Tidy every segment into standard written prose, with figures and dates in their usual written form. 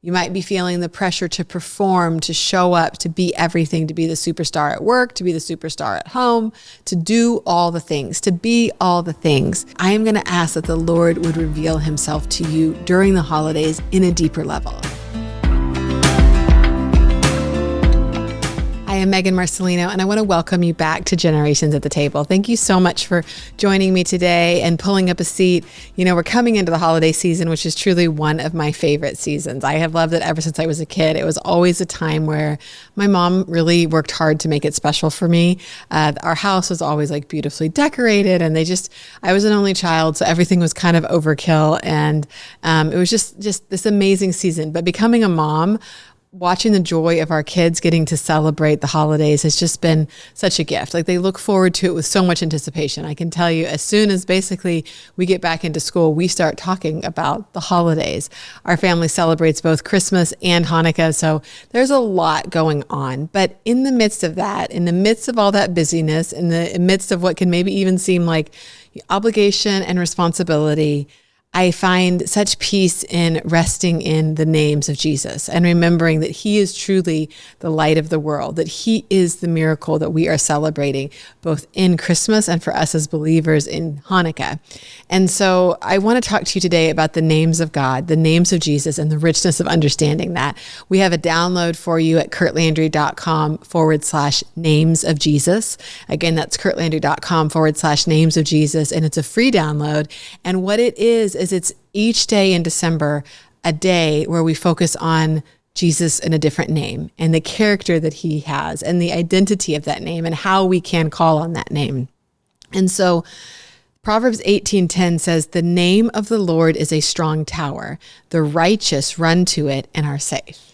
You might be feeling the pressure to perform, to show up, to be everything, to be the superstar at work, to be the superstar at home, to do all the things, to be all the things. I am going to ask that the Lord would reveal himself to you during the holidays in a deeper level. I am Megan Marcelino, and I want to welcome you back to Generations at the Table. Thank you so much for joining me today and pulling up a seat. You know, we're coming into the holiday season, which is truly one of my favorite seasons. I have loved it ever since I was a kid. It was always a time where my mom really worked hard to make it special for me. Our house was always like beautifully decorated, and I was an only child, so everything was kind of overkill. And it was just this amazing season. But becoming a mom, watching the joy of our kids getting to celebrate the holidays has just been such a gift. Like, they look forward to it with so much anticipation. I can tell you, as soon as basically we get back into school, we start talking about the holidays. Our family celebrates both Christmas and Hanukkah, so there's a lot going on. But in the midst of that, in the midst of all that busyness, in the midst of what can maybe even seem like obligation and responsibility, I find such peace in resting in the names of Jesus and remembering that he is truly the light of the world, that he is the miracle that we are celebrating both in Christmas and for us as believers in Hanukkah. And so I want to talk to you today about the names of God, the names of Jesus, and the richness of understanding that. We have a download for you at curtlandry.com/names of Jesus. Again, that's curtlandry.com/names of Jesus. And it's a free download. And what it is it's each day in December, a day where we focus on Jesus in a different name and the character that he has and the identity of that name and how we can call on that name. And so Proverbs 18:10 says, "The name of the Lord is a strong tower. The righteous run to it and are safe."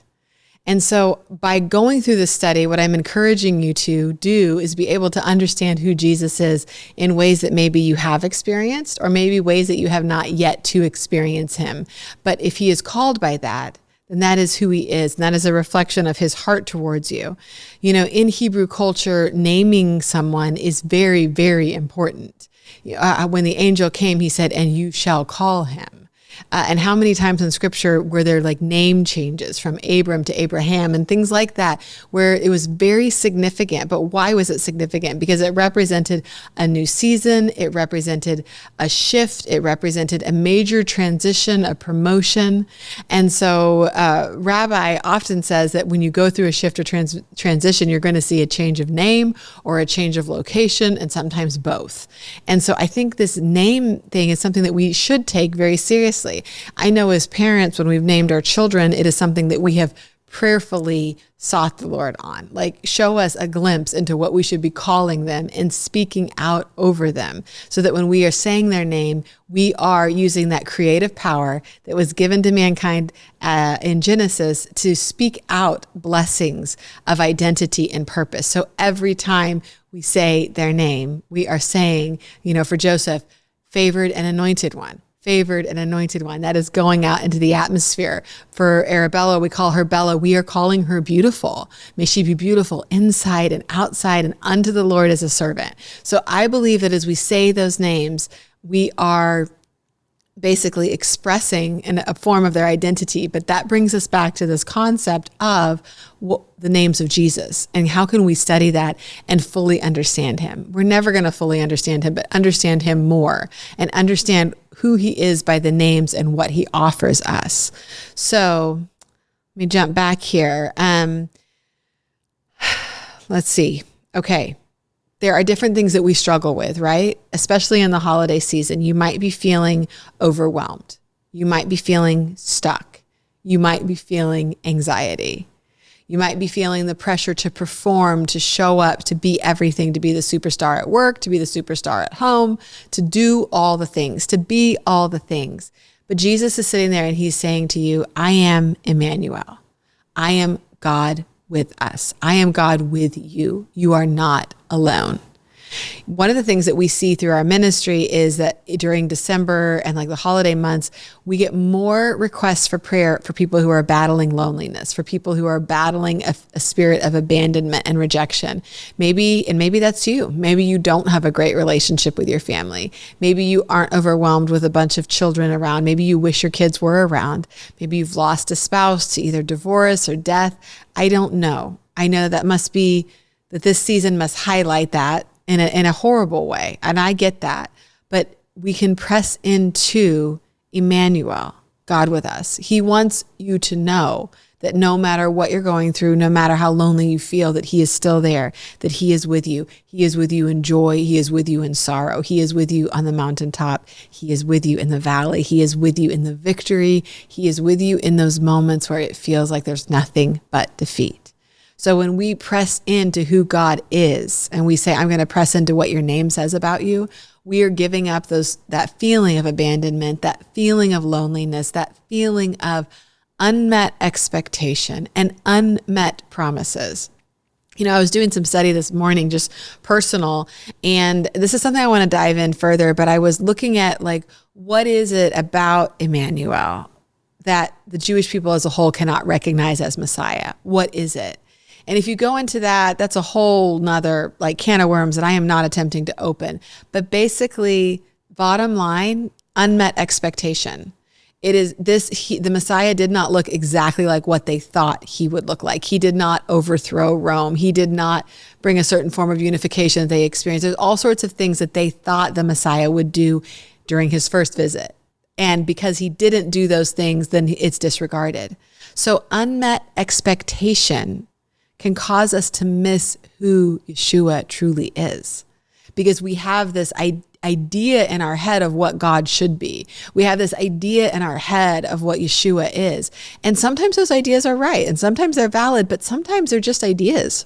And so by going through this study, what I'm encouraging you to do is be able to understand who Jesus is in ways that maybe you have experienced, or maybe ways that you have not yet to experience him. But if he is called by that, then that is who he is. And that is a reflection of his heart towards you. You know, in Hebrew culture, naming someone is very, very important. When the angel came, he said, "And you shall call him." And how many times in scripture were there like name changes from Abram to Abraham and things like that, where it was very significant. But why was it significant? Because it represented a new season. It represented a shift. It represented a major transition, a promotion. And so Rabbi often says that when you go through a shift or transition, you're going to see a change of name or a change of location, and sometimes both. And so I think this name thing is something that we should take very seriously. I know as parents, when we've named our children, it is something that we have prayerfully sought the Lord on. Like, show us a glimpse into what we should be calling them and speaking out over them, so that when we are saying their name, we are using that creative power that was given to mankind in Genesis to speak out blessings of identity and purpose. So every time we say their name, we are saying, you know, for Joseph, favored and anointed one. Favored and anointed one. That is going out into the atmosphere. For Arabella, we call her Bella. We are calling her beautiful. May she be beautiful inside and outside and unto the Lord as a servant. So I believe that as we say those names, we are basically expressing in a form of their identity. But that brings us back to this concept of the names of Jesus, and how can we study that and fully understand him? We're never going to fully understand him, but understand him more and understand who he is by the names and what he offers us. So let me jump back here. Let's see. Okay. There are different things that we struggle with, right? Especially in the holiday season. You might be feeling overwhelmed. You might be feeling stuck. You might be feeling anxiety. You might be feeling the pressure to perform, to show up, to be everything, to be the superstar at work, to be the superstar at home, to do all the things, to be all the things. But Jesus is sitting there and he's saying to you, I am Emmanuel. I am God with us. I am God with you. You are not alone. One of the things that we see through our ministry is that during December and like the holiday months, we get more requests for prayer for people who are battling loneliness, for people who are battling a spirit of abandonment and rejection. Maybe that's you. Maybe you don't have a great relationship with your family. Maybe you aren't overwhelmed with a bunch of children around. Maybe you wish your kids were around. Maybe you've lost a spouse to either divorce or death. I don't know. I know that this season must highlight that in a horrible way. And I get that, but we can press into Emmanuel, God with us. He wants you to know that no matter what you're going through, no matter how lonely you feel, that he is still there, that he is with you. He is with you in joy. He is with you in sorrow. He is with you on the mountaintop. He is with you in the valley. He is with you in the victory. He is with you in those moments where it feels like there's nothing but defeat. So when we press into who God is and we say, I'm going to press into what your name says about you, we are giving up that feeling of abandonment, that feeling of loneliness, that feeling of unmet expectation and unmet promises. I was doing some study this morning, just personal, and this is something I want to dive in further, but I was looking at what is it about Emmanuel that the Jewish people as a whole cannot recognize as Messiah? What is it? And if you go into that, that's a whole nother can of worms that I am not attempting to open. But basically, bottom line, unmet expectation. It is the Messiah did not look exactly like what they thought he would look like. He did not overthrow Rome. He did not bring a certain form of unification that they experienced. There's all sorts of things that they thought the Messiah would do during his first visit. And because he didn't do those things, then it's disregarded. So unmet expectation can cause us to miss who Yeshua truly is, because we have this idea in our head of what God should be. We have this idea in our head of what Yeshua is. And sometimes those ideas are right, and sometimes they're valid, but sometimes they're just ideas.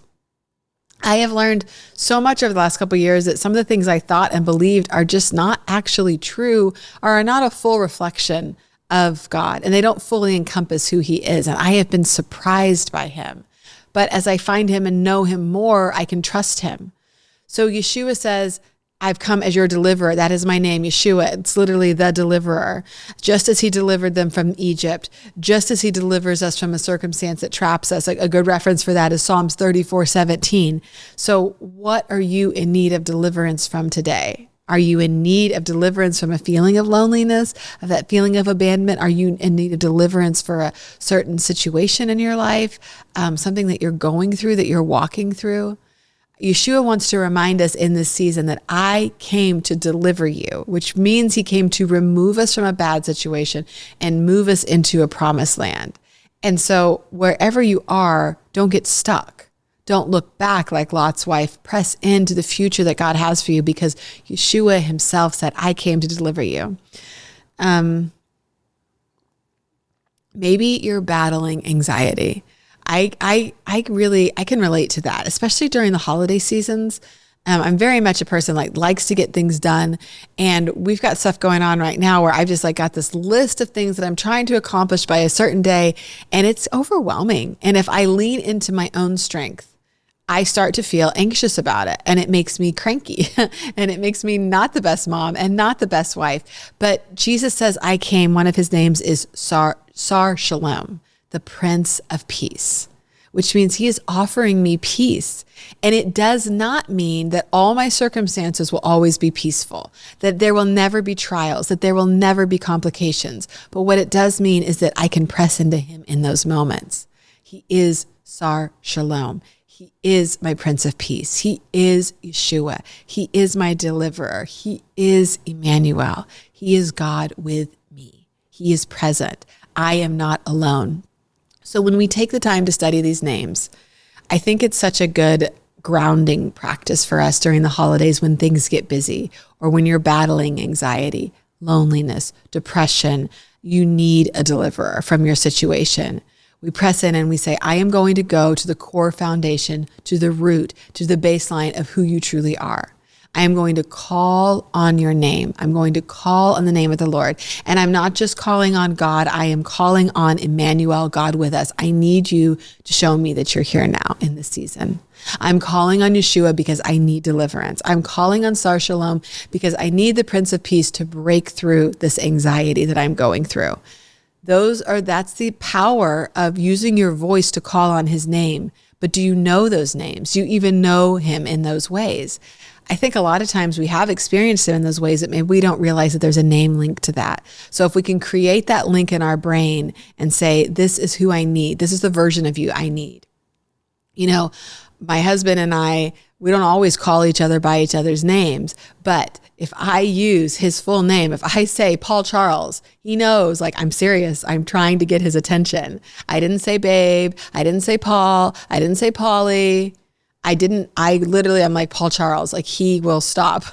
I have learned so much over the last couple of years that some of the things I thought and believed are just not actually true, or are not a full reflection of God, and they don't fully encompass who he is. And I have been surprised by him. But as I find him and know him more, I can trust him. So Yeshua says, I've come as your deliverer. That is my name, Yeshua. It's literally the deliverer. Just as he delivered them from Egypt, just as he delivers us from a circumstance that traps us. A good reference for that is Psalms 34:17. So what are you in need of deliverance from today? Are you in need of deliverance from a feeling of loneliness, of that feeling of abandonment? Are you in need of deliverance for a certain situation in your life, something that you're going through, that you're walking through? Yeshua wants to remind us in this season that I came to deliver you, which means he came to remove us from a bad situation and move us into a promised land. And so wherever you are, don't get stuck. Don't look back like Lot's wife. Press into the future that God has for you, because Yeshua himself said, I came to deliver you. Maybe you're battling anxiety. I can relate to that, especially during the holiday seasons. I'm very much a person likes to get things done. And we've got stuff going on right now where I've just got this list of things that I'm trying to accomplish by a certain day, and it's overwhelming. And if I lean into my own strength, I start to feel anxious about it, and it makes me cranky and it makes me not the best mom and not the best wife. But Jesus says, I came, one of his names is Sar Shalom, the Prince of Peace, which means he is offering me peace. And it does not mean that all my circumstances will always be peaceful, that there will never be trials, that there will never be complications. But what it does mean is that I can press into him in those moments. He is Sar Shalom. He is my Prince of Peace. He is Yeshua. He is my deliverer. He is Emmanuel. He is God with me. He is present. I am not alone. So when we take the time to study these names, I think it's such a good grounding practice for us during the holidays when things get busy, or when you're battling anxiety, loneliness, depression. You need a deliverer from your situation. We press in and we say, I am going to go to the core foundation, to the root, to the baseline of who you truly are. I am going to call on your name. I'm going to call on the name of the Lord. And I'm not just calling on God. I am calling on Emmanuel, God with us. I need you to show me that you're here now in this season. I'm calling on Yeshua because I need deliverance. I'm calling on Sar Shalom because I need the Prince of Peace to break through this anxiety that I'm going through. That's the power of using your voice to call on his name. But do you know those names? Do you even know him in those ways? I think a lot of times we have experienced him in those ways that maybe we don't realize that there's a name linked to that. So if we can create that link in our brain and say, this is who I need. This is the version of you I need. You know, my husband and I, we don't always call each other by each other's names, but if I use his full name, if I say Paul Charles, he knows, like, I'm serious. I'm trying to get his attention. I didn't say babe. I didn't say Paul. I didn't say Polly. I'm like, Paul Charles, like, he will stop.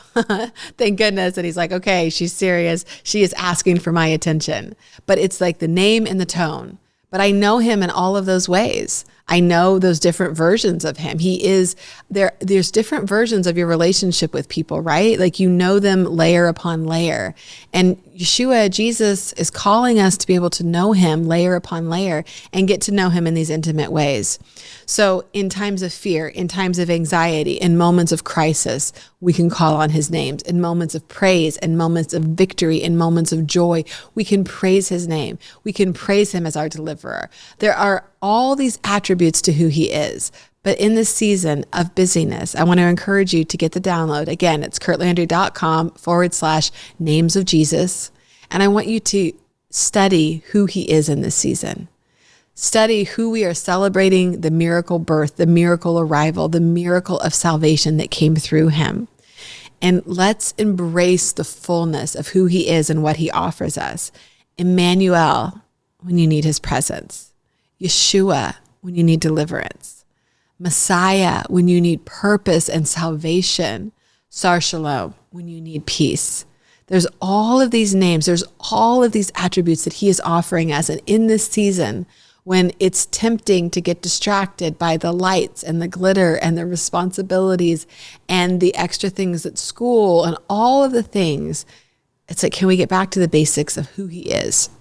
Thank goodness. And he's like, okay, she's serious. She is asking for my attention. But it's like the name and the tone. But I know him in all of those ways. I know those different versions of him. He is there. There's different versions of your relationship with people, right? Like, you know them layer upon layer. And Yeshua, Jesus, is calling us to be able to know him layer upon layer and get to know him in these intimate ways. So in times of fear, in times of anxiety, in moments of crisis, we can call on his names. In moments of praise, in moments of victory, in moments of joy, we can praise his name. We can praise him as our deliverer. There are all these attributes to who he is. But in this season of busyness, I want to encourage you to get the download. Again, it's curtlandry.com/names of Jesus. And I want you to study who he is in this season. Study who we are celebrating, the miracle birth, the miracle arrival, the miracle of salvation that came through him. And let's embrace the fullness of who he is and what he offers us. Emmanuel, when you need his presence. Yeshua, when you need deliverance. Messiah, when you need purpose and salvation. Sar Shalom, when you need peace. There's all of these names. There's all of these attributes that he is offering us. And in this season, when it's tempting to get distracted by the lights and the glitter and the responsibilities and the extra things at school and all of the things, it's like, can we get back to the basics of who he is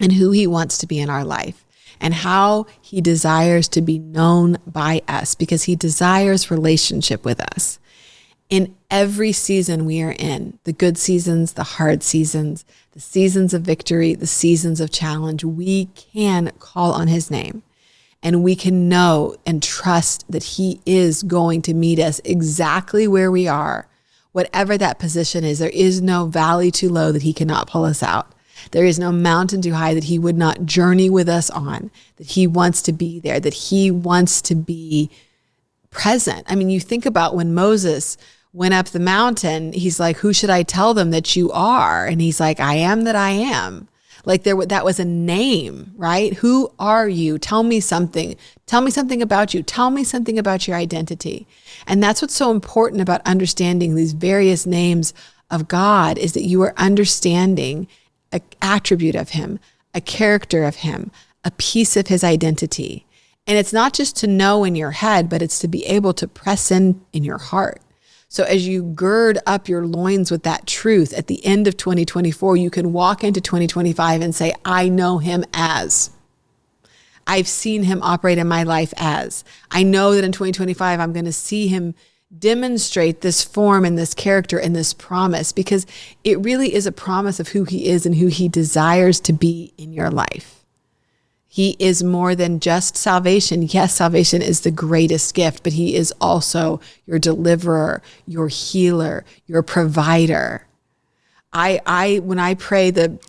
and who he wants to be in our life? And how he desires to be known by us, because he desires relationship with us. In every season we are in, the good seasons, the hard seasons, the seasons of victory, the seasons of challenge, we can call on his name. And we can know and trust that he is going to meet us exactly where we are. Whatever that position is, there is no valley too low that he cannot pull us out. There is no mountain too high that he would not journey with us on, that he wants to be there, that he wants to be present. I mean, you think about when Moses went up the mountain, he's like, who should I tell them that you are? And he's like, I am that I am. Like that was a name, right? Who are you? Tell me something. Tell me something about you. Tell me something about your identity. And that's what's so important about understanding these various names of God, is that you are understanding an attribute of him, a character of him, a piece of his identity. And it's not just to know in your head, but it's to be able to press in your heart. So as you gird up your loins with that truth at the end of 2024, you can walk into 2025 and say, I know him as. I've seen him operate in my life as. I know that in 2025, I'm going to see him demonstrate this form and this character and this promise, because it really is a promise of who he is and who he desires to be in your life. He is more than just salvation. Yes, salvation is the greatest gift, but he is also your deliverer, your healer, your provider. When I pray the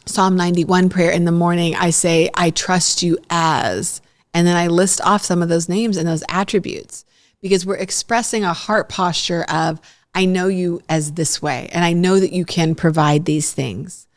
Psalm 91 prayer in the morning, I say, I trust you as, and then I list off some of those names and those attributes, because we're expressing a heart posture of, I know you as this way, and I know that you can provide these things.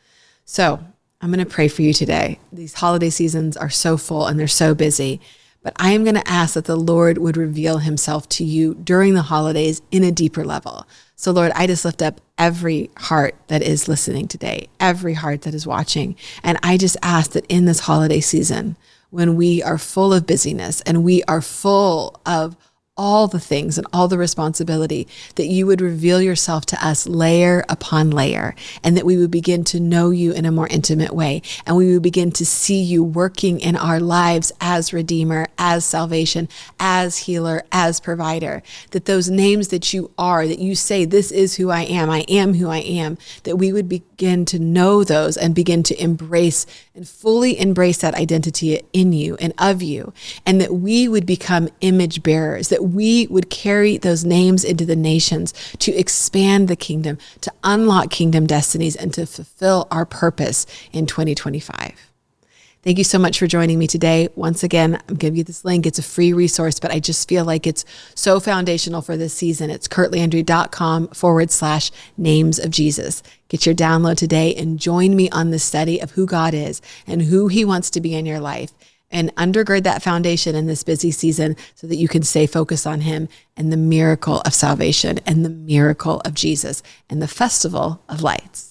So I'm going to pray for you today. These holiday seasons are so full and they're so busy, but I am going to ask that the Lord would reveal himself to you during the holidays in a deeper level. So Lord, I just lift up every heart that is listening today, every heart that is watching. And I just ask that in this holiday season, when we are full of busyness and we are full of all the things and all the responsibility, that you would reveal yourself to us layer upon layer, and that we would begin to know you in a more intimate way. And we would begin to see you working in our lives as Redeemer, as salvation, as healer, as provider. That those names that you are, that you say, this is who I am who I am, that we would begin to know those and begin to embrace and fully embrace that identity in you and of you. And that we would become image bearers, that we would carry those names into the nations to expand the kingdom, to unlock kingdom destinies, and to fulfill our purpose in 2025. Thank you so much for joining me today. Once again, I'm giving you this link. It's a free resource, but I just feel like it's so foundational for this season. It's curtlandry.com/names of Jesus. Get your download today and join me on the study of who God is and who he wants to be in your life. And undergird that foundation in this busy season so that you can stay focused on him and the miracle of salvation and the miracle of Jesus and the festival of lights.